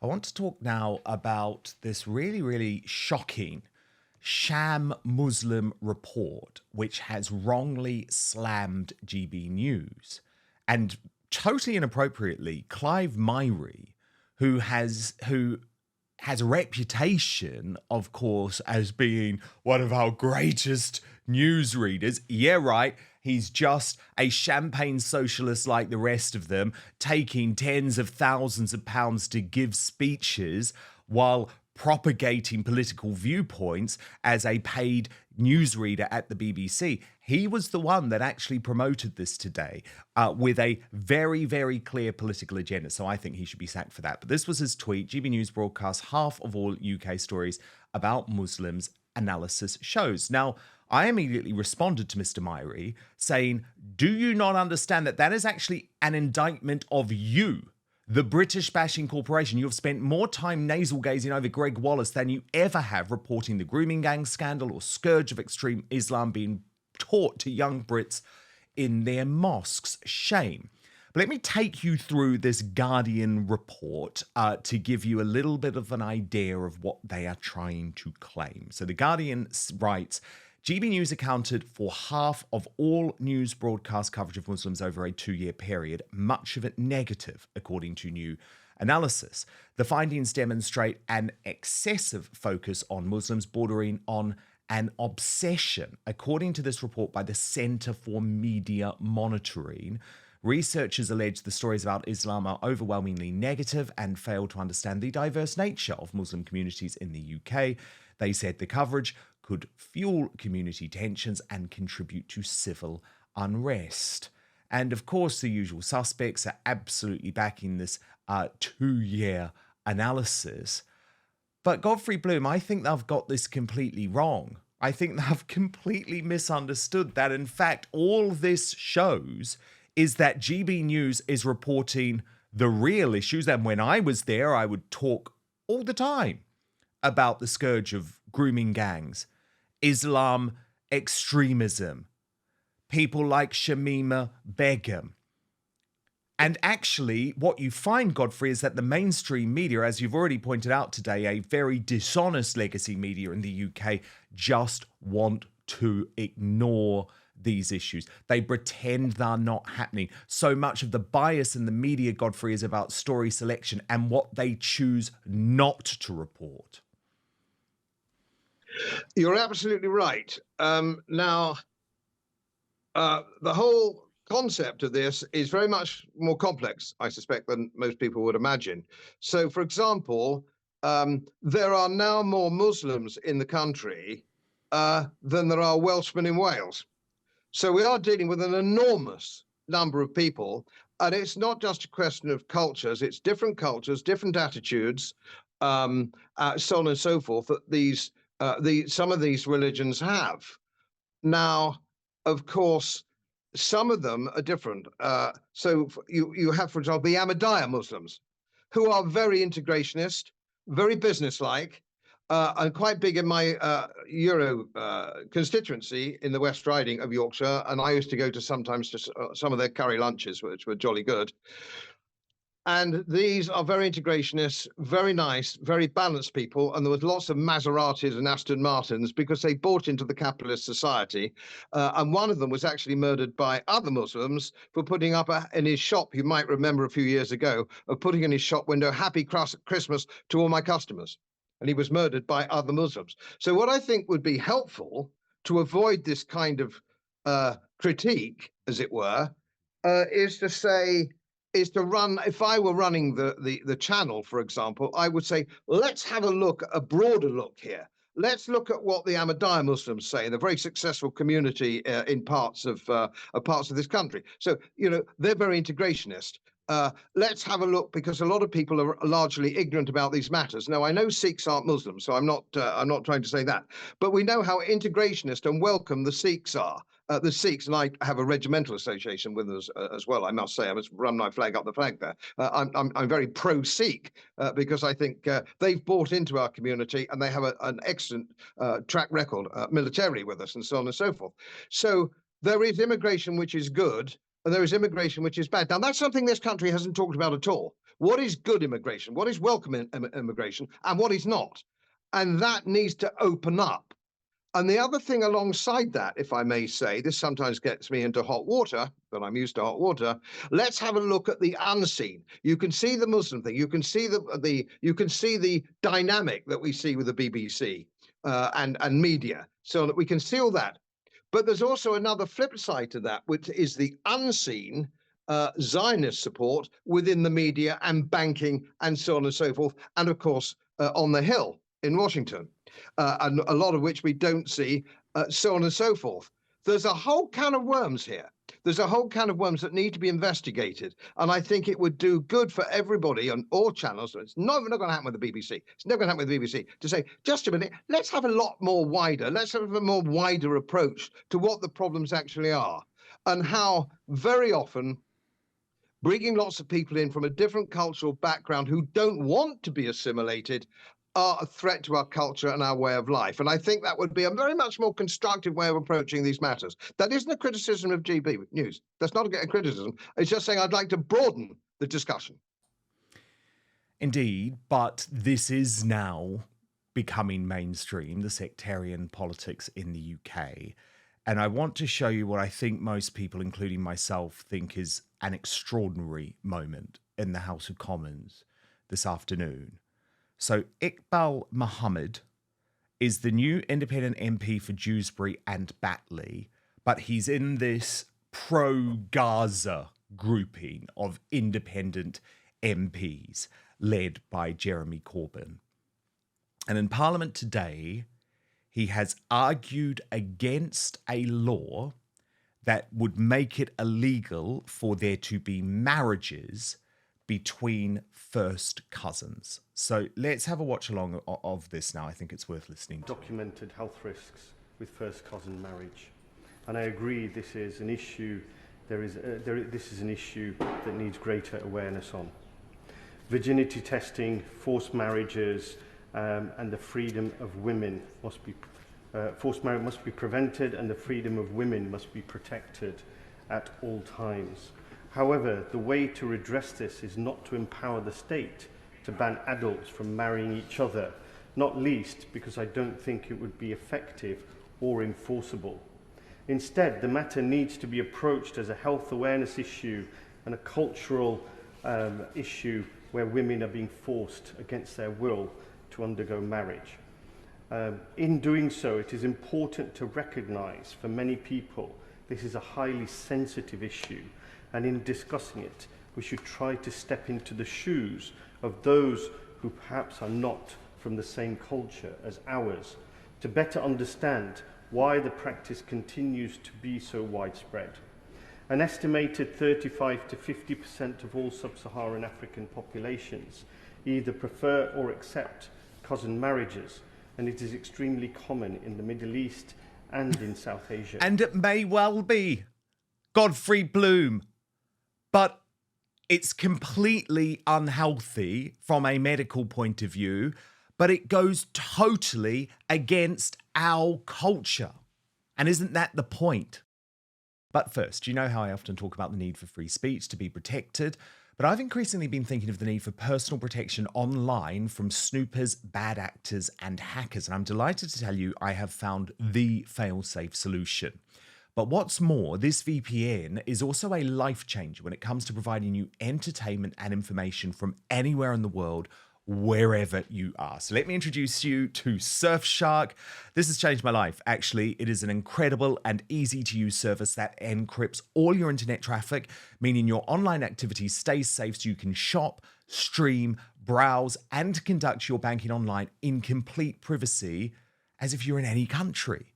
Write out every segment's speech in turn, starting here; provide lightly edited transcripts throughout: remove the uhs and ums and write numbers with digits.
I want to talk now about this really, really shocking sham Muslim report, which has wrongly slammed GB News. And totally inappropriately, Clive Myrie, who has a reputation, of course, as being one of our greatest newsreaders. Yeah, right. He's just a champagne socialist like the rest of them, taking tens of thousands of pounds to give speeches while propagating political viewpoints as a paid newsreader at the BBC. He was the one that actually promoted this today with a very, very clear political agenda. So I think he should be sacked for that. But this was his tweet. GB News broadcasts half of all UK stories about Muslims, analysis shows. Now, I immediately responded to Mr. Myrie saying, do you not understand that that is actually an indictment of you? The British bashing corporation. You have spent more time nasal gazing over Gregg Wallace than you ever have reporting the grooming gang scandal or scourge of extreme Islam being taught to young Brits in their mosques. Shame. But let me take you through this Guardian report to give you a little bit of an idea of what they are trying to claim. So the Guardian writes, GB News accounted for half of all news broadcast coverage of Muslims over a 2-year period, much of it negative, according to new analysis. The findings demonstrate an excessive focus on Muslims bordering on an obsession, according to this report by the Centre for Media Monitoring. Researchers allege the stories about Islam are overwhelmingly negative and fail to understand the diverse nature of Muslim communities in the UK. They said the coverage could fuel community tensions and contribute to civil unrest. And of course, the usual suspects are absolutely backing this 2-year analysis. But Godfrey Bloom, I think they've got this completely wrong. I think they've completely misunderstood that, in fact, all this shows is that GB News is reporting the real issues. And when I was there, I would talk all the time about the scourge of grooming gangs, Islam extremism, people like Shamima Begum. And actually, what you find, Godfrey, is that the mainstream media, as you've already pointed out today, a very dishonest legacy media in the UK, just want to ignore these issues. They pretend they're not happening. So much of the bias in the media, Godfrey, is about story selection and what they choose not to report. You're absolutely right. Now, the whole concept of this is very much more complex, I suspect, than most people would imagine. So, for example, there are now more Muslims in the country than there are Welshmen in Wales. So we are dealing with an enormous number of people, and it's not just a question of cultures, it's different cultures, different attitudes, so on and so forth, that some of these religions have. Now, of course, some of them are different. So you have, for example, the Ahmadiyya Muslims, who are very integrationist, very businesslike, and quite big in my Euro constituency in the West Riding of Yorkshire. And I used to go to sometimes to some of their curry lunches, which were jolly good. And these are very integrationist, very nice, very balanced people. And there was lots of Maseratis and Aston Martins because they bought into the capitalist society. And one of them was actually murdered by other Muslims for putting up in his shop, you might remember a few years ago, of putting in his shop window, "Happy Christmas to all my customers." And he was murdered by other Muslims. So what I think would be helpful to avoid this kind of critique, as it were, is to run, if I were running the channel, for example, I would say, let's have a broader look here. Let's look at what the Ahmadiyya Muslims say, the very successful community in parts of this country. So, they're very integrationist. Let's have a look, because a lot of people are largely ignorant about these matters. Now, I know Sikhs aren't Muslims, so I'm not trying to say that, but we know how integrationist and welcome the Sikhs are. The Sikhs, and I have a regimental association with us as well. I must say, I must run my flag up the flag there. I'm very pro-Sikh because I think they've bought into our community and they have an excellent track record militarily with us, and so on and so forth. So there is immigration which is good, and there is immigration which is bad. Now, that's something this country hasn't talked about at all. what is good immigration, what is welcome immigration, and what is not. And that needs to open up. And the other thing alongside that, if I may say, this sometimes gets me into hot water, but I'm used to hot water. Let's have a look at the unseen. You can see the Muslim thing. You can see the dynamic that we see with the BBC and media, so that we can see all that. But there's also another flip side to that, which is the unseen Zionist support within the media and banking and so on and so forth, and of course on the Hill in Washington, and a lot of which we don't see, so on and so forth. There's a whole can of worms here. There's a whole can of worms that need to be investigated. And I think it would do good for everybody on all channels. It's not going to happen with the BBC. It's never going to happen with the BBC to say, just a minute, let's have a lot more wider. Let's have a more wider approach to what the problems actually are and how very often bringing lots of people in from a different cultural background who don't want to be assimilated are a threat to our culture and our way of life. And I think that would be a very much more constructive way of approaching these matters. That isn't a criticism of GB News. That's not a criticism. It's just saying I'd like to broaden the discussion. Indeed, but this is now becoming mainstream, the sectarian politics in the UK. And I want to show you what I think most people, including myself, think is an extraordinary moment in the House of Commons this afternoon. So Iqbal Muhammad is the new independent MP for Dewsbury and Batley, but he's in this pro-Gaza grouping of independent MPs led by Jeremy Corbyn. And in Parliament today, he has argued against a law that would make it illegal for there to be marriages between first cousins. So let's have a watch along of this now. I think it's worth listening to. Documented health risks with first cousin marriage. And I agree this is an issue, this is an issue that needs greater awareness on. Virginity testing, forced marriages, and the freedom of women must be, forced marriage must be prevented, and the freedom of women must be protected at all times. However, the way to redress this is not to empower the state to ban adults from marrying each other, not least because I don't think it would be effective or enforceable. Instead, the matter needs to be approached as a health awareness issue and a cultural issue where women are being forced against their will to undergo marriage. In doing so, it is important to recognise for many people this is a highly sensitive issue, and in discussing it, we should try to step into the shoes of those who perhaps are not from the same culture as ours, to better understand why the practice continues to be so widespread. An estimated 35 to 50% of all sub-Saharan African populations either prefer or accept cousin marriages, and it is extremely common in the Middle East and in South Asia. And it may well be Godfrey Bloom, but it's completely unhealthy from a medical point of view, but it goes totally against our culture. And isn't that the point? But first, you know how I often talk about the need for free speech to be protected, but I've increasingly been thinking of the need for personal protection online from snoopers, bad actors, and hackers. And I'm delighted to tell you I have found the fail-safe solution. But what's more, this VPN is also a life changer when it comes to providing you entertainment and information from anywhere in the world, wherever you are. So let me introduce you to Surfshark. This has changed my life, actually. It is an incredible and easy to use service that encrypts all your internet traffic, meaning your online activity stays safe so you can shop, stream, browse, and conduct your banking online in complete privacy as if you're in any country.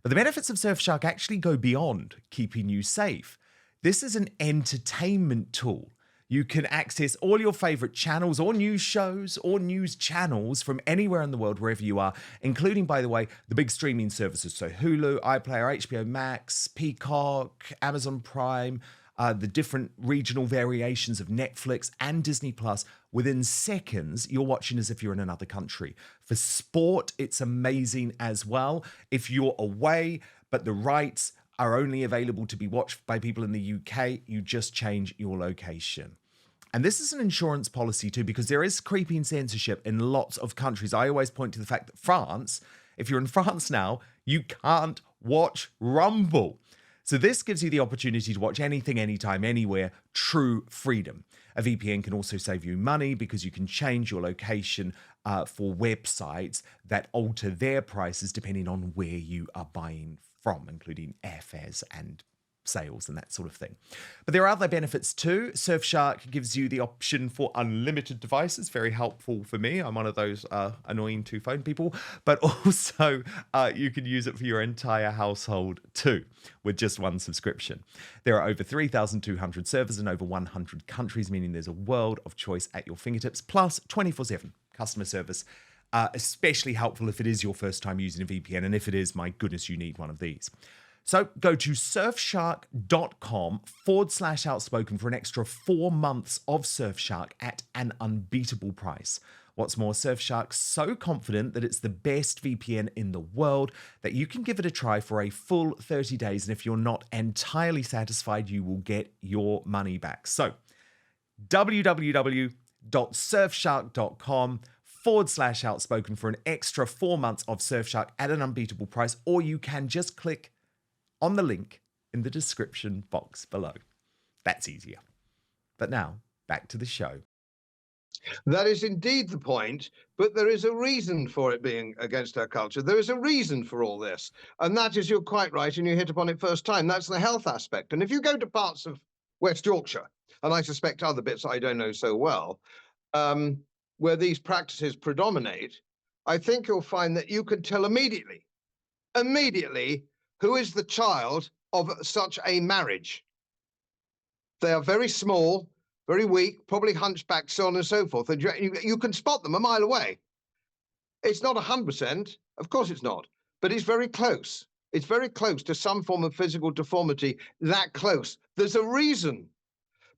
But the benefits of Surfshark actually go beyond keeping you safe. This is an entertainment tool. You can access all your favorite channels or news shows or news channels from anywhere in the world, wherever you are, including, by the way, the big streaming services. So Hulu, iPlayer, HBO Max, Peacock, Amazon Prime, the different regional variations of Netflix and Disney Plus. Within seconds, you're watching as if you're in another country. For sport, it's amazing as well. If you're away, but the rights are only available to be watched by people in the UK, you just change your location. And this is an insurance policy too, because there is creeping censorship in lots of countries. I always point to the fact that France, if you're in France now, you can't watch Rumble. So this gives you the opportunity to watch anything, anytime, anywhere, true freedom. A VPN can also save you money because you can change your location for websites that alter their prices depending on where you are buying from, including airfares and sales and that sort of thing. But there are other benefits too. Surfshark gives you the option for unlimited devices, very helpful for me. I'm one of those annoying two-phone people, but also you can use it for your entire household too with just one subscription. There are over 3,200 servers in over 100 countries, meaning there's a world of choice at your fingertips, plus 24/7 customer service. Especially helpful if it is your first time using a VPN, and if it is, my goodness, you need one of these. So go to surfshark.com/outspoken for an extra 4 months of Surfshark at an unbeatable price. What's more, Surfshark's so confident that it's the best VPN in the world that you can give it a try for a full 30 days. And if you're not entirely satisfied, you will get your money back. So www.surfshark.com/outspoken for an extra 4 months of Surfshark at an unbeatable price, or you can just click on the link in the description box below. That's easier. But now, back to the show. That is indeed the point, but there is a reason for it being against our culture. There is a reason for all this, and that is, you're quite right, and you hit upon it first time. That's the health aspect. And if you go to parts of West Yorkshire, and I suspect other bits I don't know so well, where these practices predominate, I think you'll find that you can tell immediately, who is the child of such a marriage. They are very small, very weak, probably hunchbacked, so on and so forth. And you can spot them a mile away. It's not 100%, of course it's not, but it's very close. It's very close to some form of physical deformity, that close. There's a reason.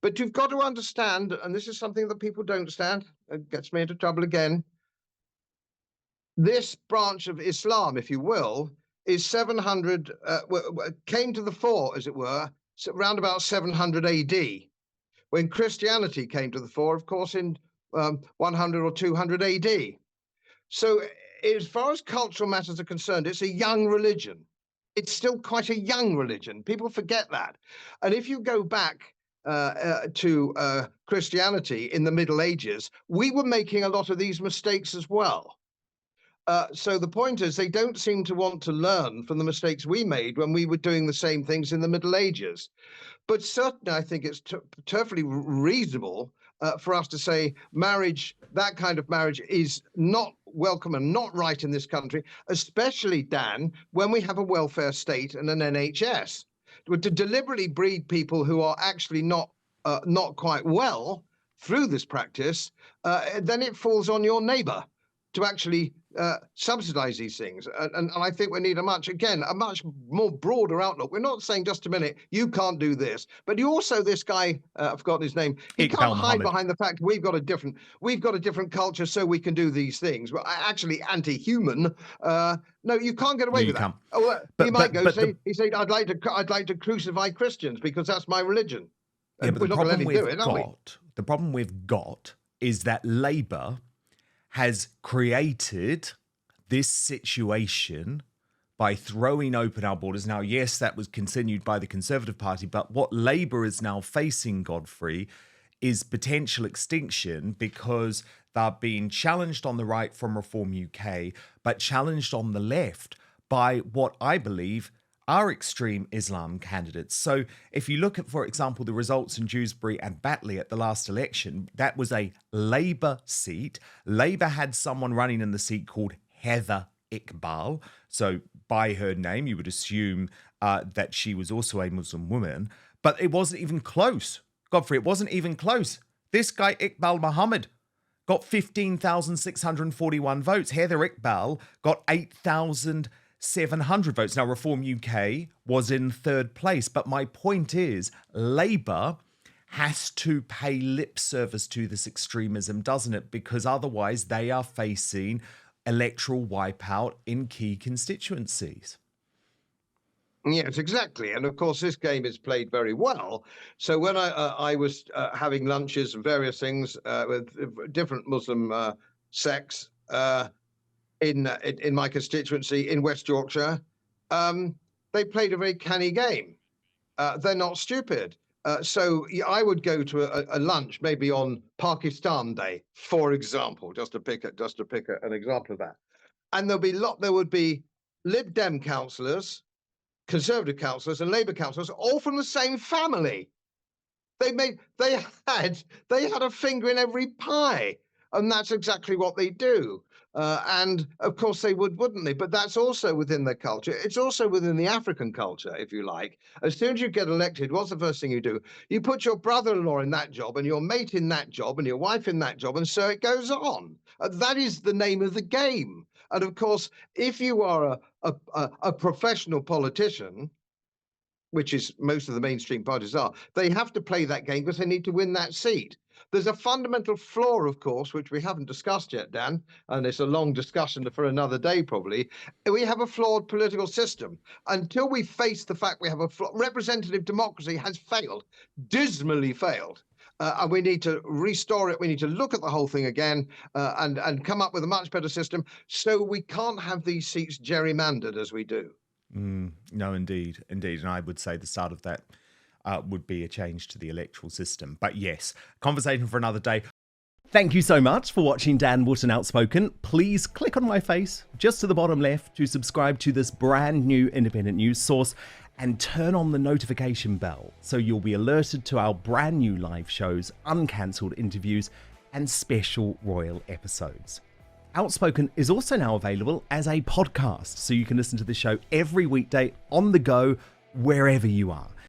But you've got to understand, and this is something that people don't understand, it gets me into trouble again. This branch of Islam, if you will, is 700, came to the fore, as it were, around about 700 AD, when Christianity came to the fore, of course, in 100 or 200 AD. So as far as cultural matters are concerned, it's a young religion. It's still quite a young religion. People forget that. And if you go back to Christianity in the Middle Ages, we were making a lot of these mistakes as well. So the point is, they don't seem to want to learn from the mistakes we made when we were doing the same things in the Middle Ages. But certainly, I think it's perfectly reasonable for us to say marriage, that kind of marriage, is not welcome and not right in this country, especially, Dan, when we have a welfare state and an NHS. To deliberately breed people who are actually not quite well through this practice, then it falls on your neighbor to actually subsidize these things. And I think we need a much more broader outlook. We're not saying, just a minute, you can't do this, but you also, this guy, I've forgotten his name, he can't hide behind the fact we've got a different culture, so we can do these things. Well, actually anti-human. No, you can't get away with that. He might say, I'd like to crucify Christians because that's my religion. Yeah, but the problem we've got is that Labour has created this situation by throwing open our borders. Now, yes, that was continued by the Conservative Party, but what Labour is now facing, Godfrey, is potential extinction because they're being challenged on the right from Reform UK, but challenged on the left by what I believe are extreme Islam candidates. So if you look at, for example, the results in Dewsbury and Batley at the last election, that was a Labour seat. Labour had someone running in the seat called Heather Iqbal. So by her name, you would assume that she was also a Muslim woman. But it wasn't even close. Godfrey, it wasn't even close. This guy, Iqbal Muhammad, got 15,641 votes. Heather Iqbal got 8,700 votes. Now, Reform UK was in third place. But my point is, Labour has to pay lip service to this extremism, doesn't it? Because otherwise they are facing electoral wipeout in key constituencies. Yes, exactly. And of course, this game is played very well. So when I was having lunches and various things with different Muslim sects in my constituency in West Yorkshire, they played a very canny game. They're not stupid. So I would go to a lunch, maybe on Pakistan Day, for example, just to pick an example of that. And there would be Lib Dem councillors, Conservative councillors, and Labour councillors, all from the same family. They had a finger in every pie, and that's exactly what they do. And of course they wouldn't they? But that's also within their culture. It's also within the African culture, if you like. As soon as you get elected, what's the first thing you do? You put your brother-in-law in that job, and your mate in that job, and your wife in that job, and so it goes on. That is the name of the game. And of course, if you are a professional politician, which is most of the mainstream parties are, they have to play that game because they need to win that seat. There's a fundamental flaw, of course, which we haven't discussed yet, Dan, and it's a long discussion for another day probably. We have a flawed political system. Until we face the fact we have representative democracy has failed, dismally failed. And we need to restore it. We need to look at the whole thing again and come up with a much better system so we can't have these seats gerrymandered as we do. No, indeed. And I would say the start of that would be a change to the electoral system. But yes, conversation for another day. Thank you so much for watching Dan Wootton Outspoken. Please click on my face just to the bottom left to subscribe to this brand new independent news source and turn on the notification bell so you'll be alerted to our brand new live shows, uncancelled interviews, and special royal episodes. Outspoken is also now available as a podcast, so you can listen to the show every weekday on the go, wherever you are.